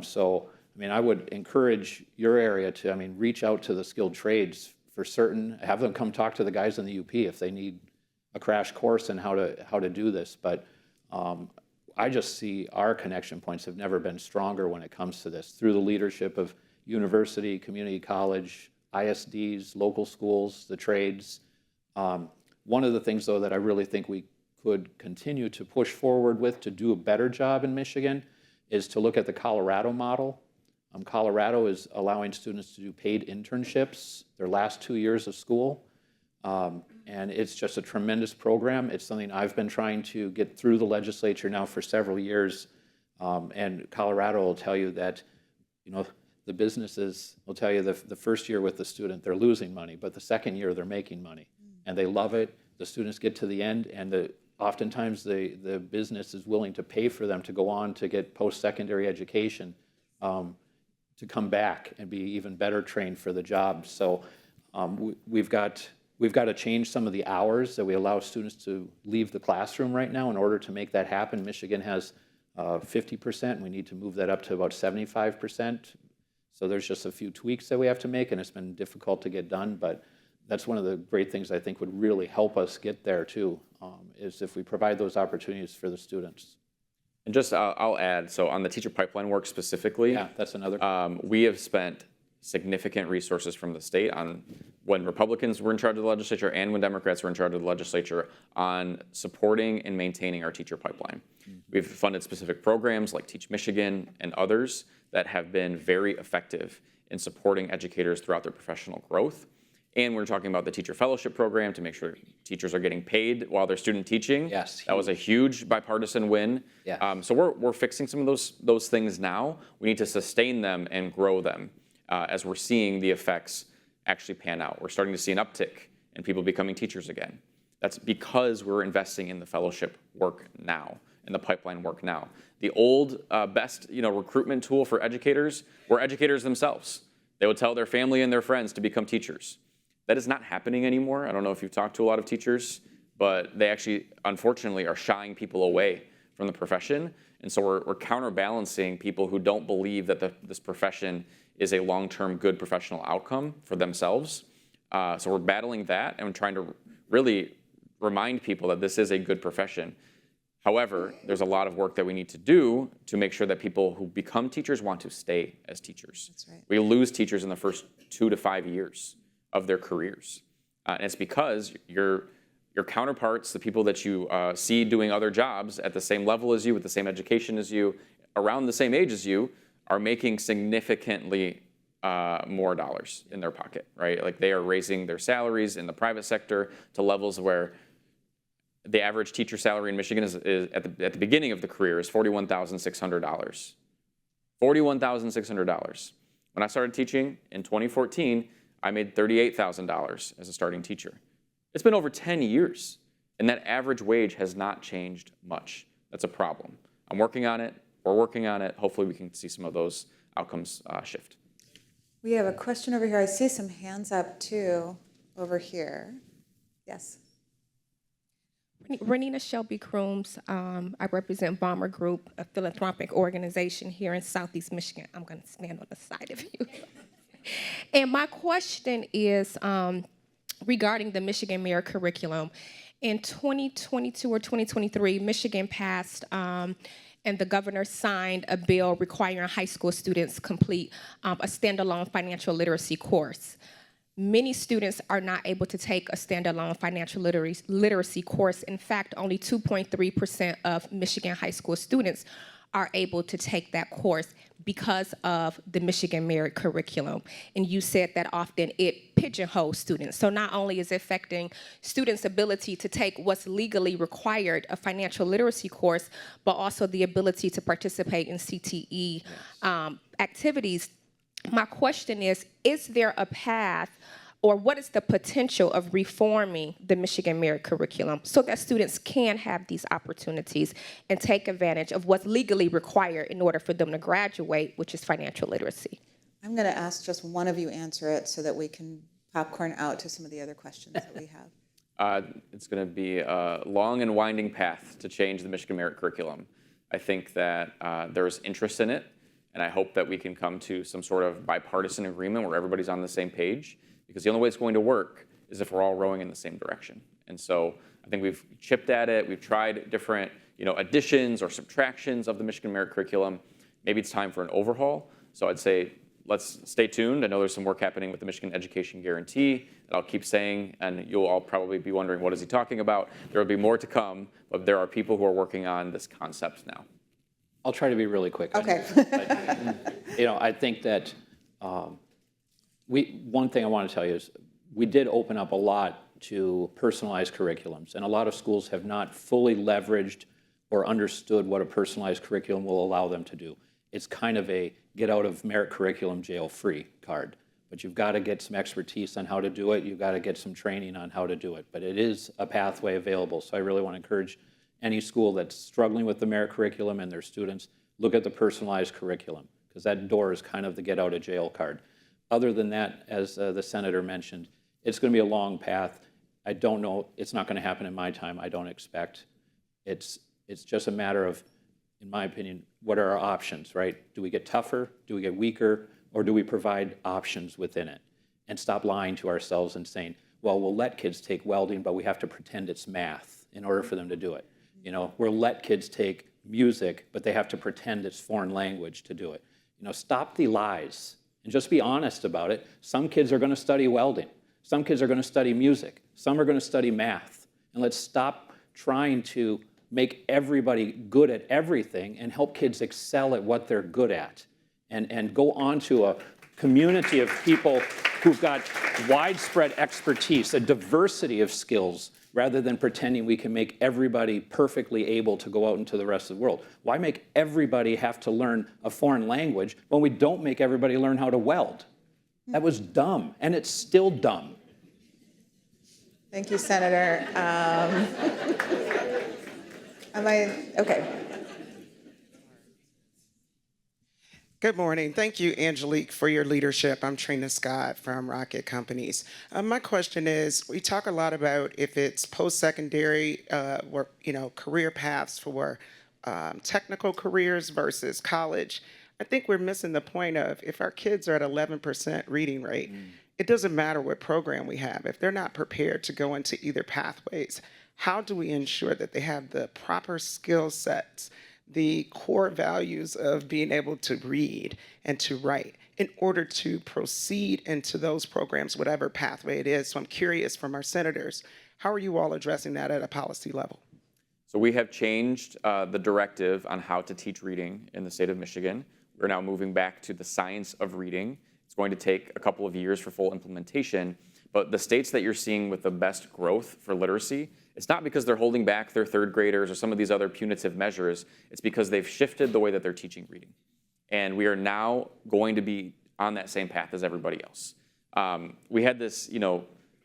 So I mean, I would encourage your area to, I mean, reach out to the skilled trades for certain, have them come talk to the guys in the UP if they need a crash course in how to do this. But I just see our connection points have never been stronger when it comes to this, through the leadership of university, community college, ISDs, local schools, the trades. One of the things, though, that I really think we could continue to push forward with to do a better job in Michigan is to look at the Colorado model. Colorado is allowing students to do paid internships their last 2 years of school. And it's just a tremendous program. It's something I've been trying to get through the legislature now for several years. And Colorado will tell you that, you know, the businesses will tell you the first year with the student, they're losing money, but the second year they're making money. And they love it. The students get to the end, and oftentimes the business is willing to pay for them to go on to get post-secondary education, to come back and be even better trained for the job. So we've got to change some of the hours that we allow students to leave the classroom right now in order to make that happen. Michigan has 50%. We need to move that up to about 75%. So there's just a few tweaks that we have to make, and it's been difficult to get done, but that's one of the great things I think would really help us get there too, is if we provide those opportunities for the students. And just, I'll add, so on the teacher pipeline work specifically, Yeah, that's another. we have spent significant resources from the state on when Republicans were in charge of the legislature and when Democrats were in charge of the legislature on supporting and maintaining our teacher pipeline. We've funded specific programs like Teach Michigan and others that have been very effective in supporting educators throughout their professional growth. And we're talking about the teacher fellowship program to make sure teachers are getting paid while they're student teaching. Yes, that was a huge bipartisan win. Yeah. So we're fixing some of those things now. We need to sustain them and grow them as we're seeing the effects actually pan out. We're starting to see an uptick in people becoming teachers again. That's because we're investing in the fellowship work now and the pipeline work now. The old best recruitment tool for educators were educators themselves. They would tell their family and their friends to become teachers. That is not happening anymore. I don't know if you've talked to a lot of teachers, but they actually, unfortunately, are shying people away from the profession. And so we're counterbalancing people who don't believe that this profession is a long-term good professional outcome for themselves. So we're battling that, and we're trying to really remind people that this is a good profession. However, there's a lot of work that we need to do to make sure that people who become teachers want to stay as teachers. That's right. We lose teachers in the first 2 to 5 years of their careers. And it's because your counterparts, the people that you see doing other jobs at the same level as you, with the same education as you, around the same age as you, are making significantly more dollars in their pocket, right? Like they are raising their salaries in the private sector to levels where the average teacher salary in Michigan is at the beginning of the career is $41,600. $41,600. When I started teaching in 2014, I made $38,000 as a starting teacher. It's been over 10 years, and that average wage has not changed much. That's a problem. I'm working on it. We're working on it. Hopefully we can see some of those outcomes shift. We have a question over here. I see some hands up too over here. Yes. Renina Shelby Crooms. I represent Bomber Group, a philanthropic organization here in Southeast Michigan. I'm going to stand on the side of you. And my question is regarding the Michigan Merit Curriculum. In 2022 or 2023, Michigan passed and the governor signed a bill requiring high school students complete a standalone financial literacy course. Many students are not able to take a standalone financial literacy course. In fact, only 2.3% of Michigan high school students are able to take that course because of the Michigan Merit Curriculum. And you said that often it pigeonholes students. So not only is it affecting students' ability to take what's legally required, a financial literacy course, but also the ability to participate in CTE activities. My question is there a path, or what is the potential of reforming the Michigan Merit Curriculum so that students can have these opportunities and take advantage of what's legally required in order for them to graduate, which is financial literacy? I'm going to ask just one of you answer it so that we can popcorn out to some of the other questions that we have. It's going to be a long and winding path to change the Michigan Merit Curriculum. I think that there's interest in it. And I hope that we can come to some sort of bipartisan agreement where everybody's on the same page, because the only way it's going to work is if we're all rowing in the same direction. And so I think we've chipped at it. We've tried different, additions or subtractions of the Michigan Merit Curriculum. Maybe it's time for an overhaul. So I'd say let's stay tuned. I know there's some work happening with the Michigan Education Guarantee that I'll keep saying, and you'll all probably be wondering, what is he talking about? There will be more to come, but there are people who are working on this concept now. I'll try to be really quick. Okay. But, I think that one thing I want to tell you is we did open up a lot to personalized curriculums, and a lot of schools have not fully leveraged or understood what a personalized curriculum will allow them to do. It's kind of a get out of merit curriculum jail free card, but you've got to get some expertise on how to do it. You've got to get some training on how to do it, but it is a pathway available. So I really want to encourage any school that's struggling with the merit curriculum and their students, look at the personalized curriculum, because that door is kind of the get out of jail card. Other than that, as the senator mentioned, it's going to be a long path. I don't know, it's not going to happen in my time, I don't expect. It's just a matter of, in my opinion, what are our options, right? Do we get tougher? Do we get weaker? Or do we provide options within it? And stop lying to ourselves and saying, well, we'll let kids take welding, but we have to pretend it's math in order for them to do it. We'll let kids take music, but they have to pretend it's foreign language to do it. Stop the lies and just be honest about it. Some kids are going to study welding. Some kids are going to study music. Some are going to study math. And let's stop trying to make everybody good at everything and help kids excel at what they're good at. And go on to a community of people who've got widespread expertise, a diversity of skills, rather than pretending we can make everybody perfectly able to go out into the rest of the world. Why make everybody have to learn a foreign language when we don't make everybody learn how to weld? That was dumb, and it's still dumb. Thank you, Senator. Okay. Good morning. Thank you, Angelique, for your leadership. I'm Trina Scott from Rocket Companies. My question is, we talk a lot about if it's post-secondary, career paths for technical careers versus college. I think we're missing the point of if our kids are at 11% reading rate, it doesn't matter what program we have. If they're not prepared to go into either pathways, how do we ensure that they have the proper skill sets, the core values of being able to read and to write in order to proceed into those programs, whatever pathway it is? So I'm curious from our senators, how are you all addressing that at a policy level? So we have changed the directive on how to teach reading in the state of Michigan. We're now moving back to the science of reading. It's going to take a couple of years for full implementation, but the states that you're seeing with the best growth for literacy, it's not because they're holding back their third graders or some of these other punitive measures. It's because they've shifted the way that they're teaching reading. And we are now going to be on that same path as everybody else. We had this,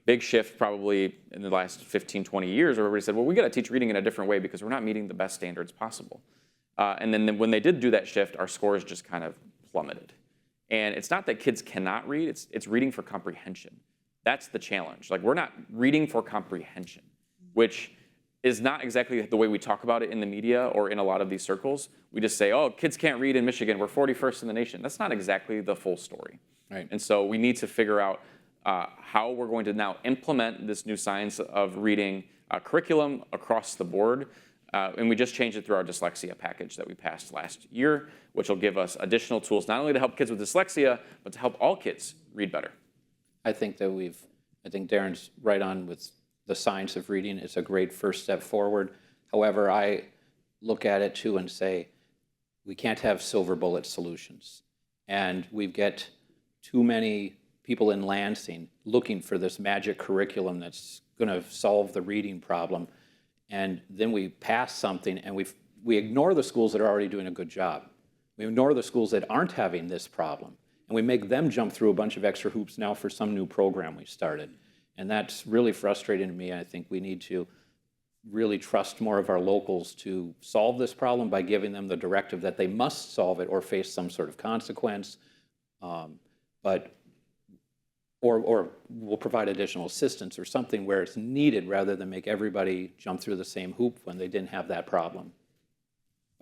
big shift probably in the last 15, 20 years where everybody said, well, we got to teach reading in a different way because we're not meeting the best standards possible. And then when they did do that shift, our scores just kind of plummeted. And it's not that kids cannot read, it's reading for comprehension. That's the challenge. Like, we're not reading for comprehension, which is not exactly the way we talk about it in the media or in a lot of these circles. We just say, oh, kids can't read in Michigan, we're 41st in the nation. That's not exactly the full story. Right. And so we need to figure out how we're going to now implement this new science of reading curriculum across the board. And we just changed it through our dyslexia package that we passed last year, which will give us additional tools, not only to help kids with dyslexia, but to help all kids read better. I think Darrin's right on with the science of reading. It's a great first step forward. However, I look at it too and say, we can't have silver bullet solutions. And we get too many people in Lansing looking for this magic curriculum that's going to solve the reading problem. And then we pass something and we ignore the schools that are already doing a good job. We ignore the schools that aren't having this problem. And we make them jump through a bunch of extra hoops now for some new program we started. And that's really frustrating to me. I think we need to really trust more of our locals to solve this problem by giving them the directive that they must solve it or face some sort of consequence. Or we'll provide additional assistance or something where it's needed rather than make everybody jump through the same hoop when they didn't have that problem.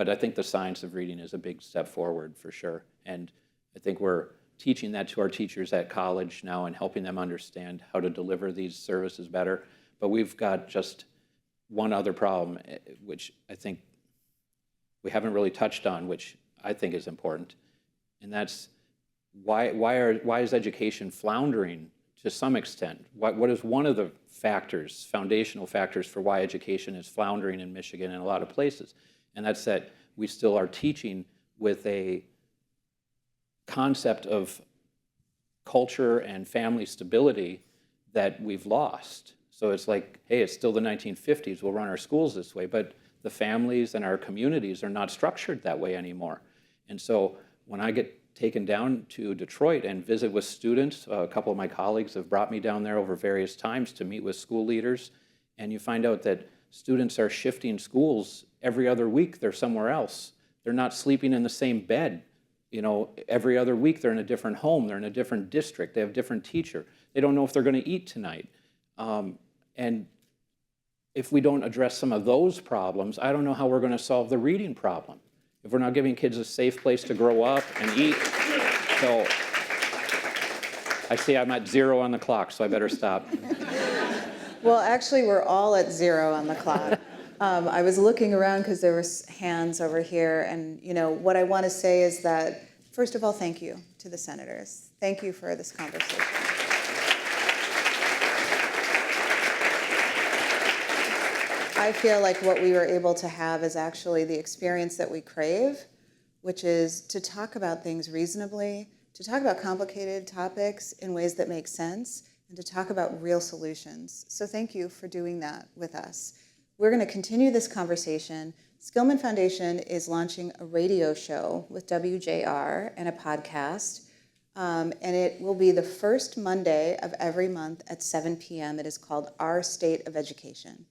But I think the science of reading is a big step forward for sure. And I think we're teaching that to our teachers at college now and helping them understand how to deliver these services better. But we've got just one other problem, which I think we haven't really touched on, which I think is important. And that's why is education floundering to some extent? What is one of the factors, foundational factors for why education is floundering in Michigan and a lot of places? And that's that we still are teaching with a concept of culture and family stability that we've lost. So it's like, hey, it's still the 1950s, we'll run our schools this way, but the families and our communities are not structured that way anymore. And so when I get taken down to Detroit and visit with students, a couple of my colleagues have brought me down there over various times to meet with school leaders, and you find out that students are shifting schools every other week, they're somewhere else. They're not sleeping in the same bed. Every other week they're in a different home, they're in a different district, they have a different teacher. They don't know if they're going to eat tonight. And if we don't address some of those problems, I don't know how we're going to solve the reading problem. If we're not giving kids a safe place to grow up and eat. So I see I'm at 0 on the clock, so I better stop. Well, actually, we're all at 0 on the clock. I was looking around because there were hands over here, and what I want to say is that, first of all, thank you to the senators. Thank you for this conversation. I feel like what we were able to have is actually the experience that we crave, which is to talk about things reasonably, to talk about complicated topics in ways that make sense, and to talk about real solutions. So thank you for doing that with us. We're going to continue this conversation. Skillman Foundation is launching a radio show with WJR and a podcast, and it will be the first Monday of every month at 7 p.m. It is called Our State of Education.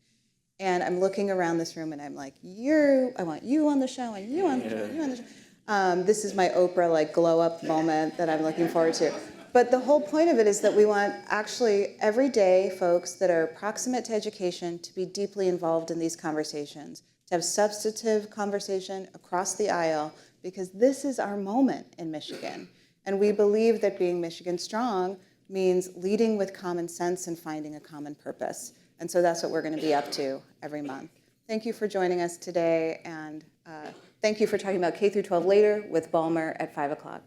And I'm looking around this room and I'm like, I want you on the show and you on the show, you on the show. This is my Oprah glow up moment that I'm looking forward to. But the whole point of it is that we want actually everyday folks that are proximate to education to be deeply involved in these conversations, to have substantive conversation across the aisle, because this is our moment in Michigan. And we believe that being Michigan strong means leading with common sense and finding a common purpose. And so that's what we're going to be up to every month. Thank you for joining us today, and thank you for talking about K through 12 later with Ballmer at 5 o'clock.